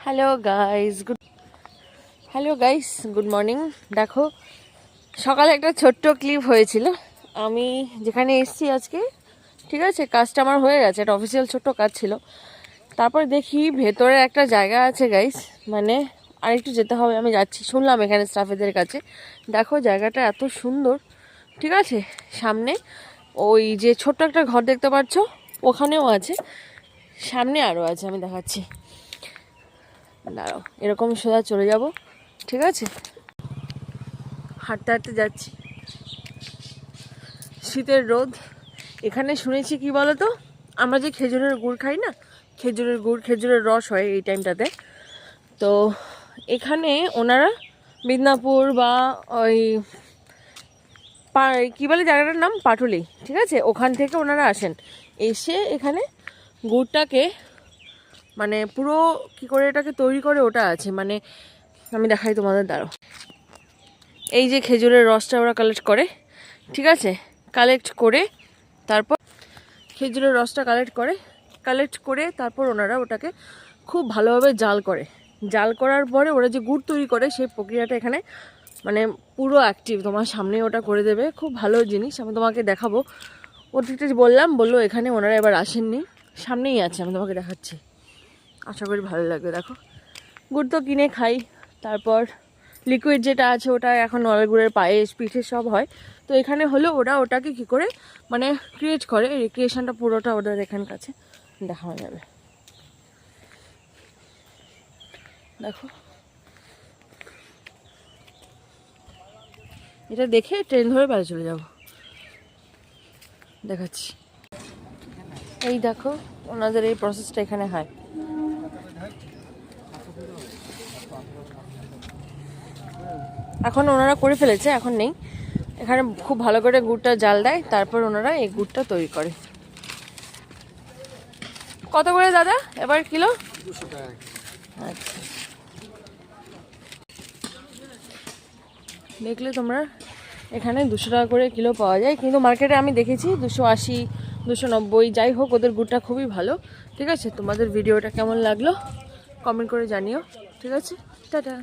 Hello guys, good morning. দেখো, সকালে একটা ছোট্ট ক্লিপ হয়েছিল আমি যেখানে এসেছি আজকে। ঠিক আছে, কাজটা আমার হয়ে গেছে, একটা অফিসিয়াল ছোট্ট কাজ ছিল। তারপর দেখি ভেতরে একটা জায়গা আছে গাইস, মানে আরেকটু যেতে হবে। আমি যাচ্ছি, শুনলাম এখানে স্টাফেদের কাছে। দেখো জায়গাটা এত সুন্দর। ঠিক আছে, সামনে ওই যে ছোট্ট একটা ঘর দেখতে পাচ্ছ, ওখানেও আছে, সামনে আরও আছে, আমি দেখাচ্ছি। দাঁড়াও, এরকম সোজা চলে যাব। ঠিক আছে, হাঁটতে হাঁটতে যাচ্ছি, শীতের রোদ। এখানে শুনেছি কি বলো তো, আমরা যে খেজুরের গুড় খাই না, খেজুরের রস হয় এই টাইমটাতে। তো এখানে ওনারা মিদনাপুর বা ওই কী বলে জায়গাটার নাম, পাটুলি। ঠিক আছে, ওখান থেকে ওনারা আসেন, এসে এখানে গুড়টাকে মানে পুরো কি করে এটাকে তৈরি করে ওটা আছে, মানে আমি দেখাই তোমাদের। দ্বারা এই যে খেজুরের রসটা ওরা কালেক্ট করে। ঠিক আছে, কালেক্ট করে তারপর খেজুরের রসটা কালেক্ট করে তারপর ওনারা ওটাকে খুব ভালোভাবে জাল করার পরে ওরা যে গুড় তৈরি করে, সেই প্রক্রিয়াটা এখানে মানে পুরো অ্যাক্টিভ, তোমার সামনে ওটা করে দেবে। খুব ভালো জিনিস, আমি তোমাকে দেখাবো। ওদিকটা বললো এখানে ওনারা এবার আসেননি, সামনেই আছে, আমি তোমাকে দেখাচ্ছি। আশা করি ভালো লাগবে। দেখো, গুড় তো কিনে খাই, তারপর লিকুইড যেটা আছে ওটা এখন নলের গুড়ের পায়েস পিঠে সব হয়। তো এখানে হলো ওরা ওটাকে কী করে মানে ক্রিয়েট করে, রিক্রিয়েশনটা পুরোটা ওদের এখান কাছে দেখানো যাবে। দেখো, এটা দেখে ট্রেন ধরে বাড়ি চলে যাব। দেখাচ্ছি, এই দেখো ওনাদের এই প্রসেসটা এখানে হয়। এখন ওনারা করে ফেলেছে, এখন নেই। এখানে খুব ভালো করে গুড়টা জাল দেয়, তারপর ওনারা এই গুড়টা তৈরি করে। কত করে দাদা এবার কিলো? 200 টাকা। আচ্ছা, দেখলে তোমরা, এখানে 200 টাকা করে কিলো পাওয়া যায়, কিন্তু মার্কেটে আমি দেখেছি 280, 290, যাই হোক ওদের গুড়টা খুবই ভালো। ঠিক আছে, তোমাদের ভিডিওটা কেমন লাগলো কমেন্ট করে জানিও। ঠিক আছে, টাটা।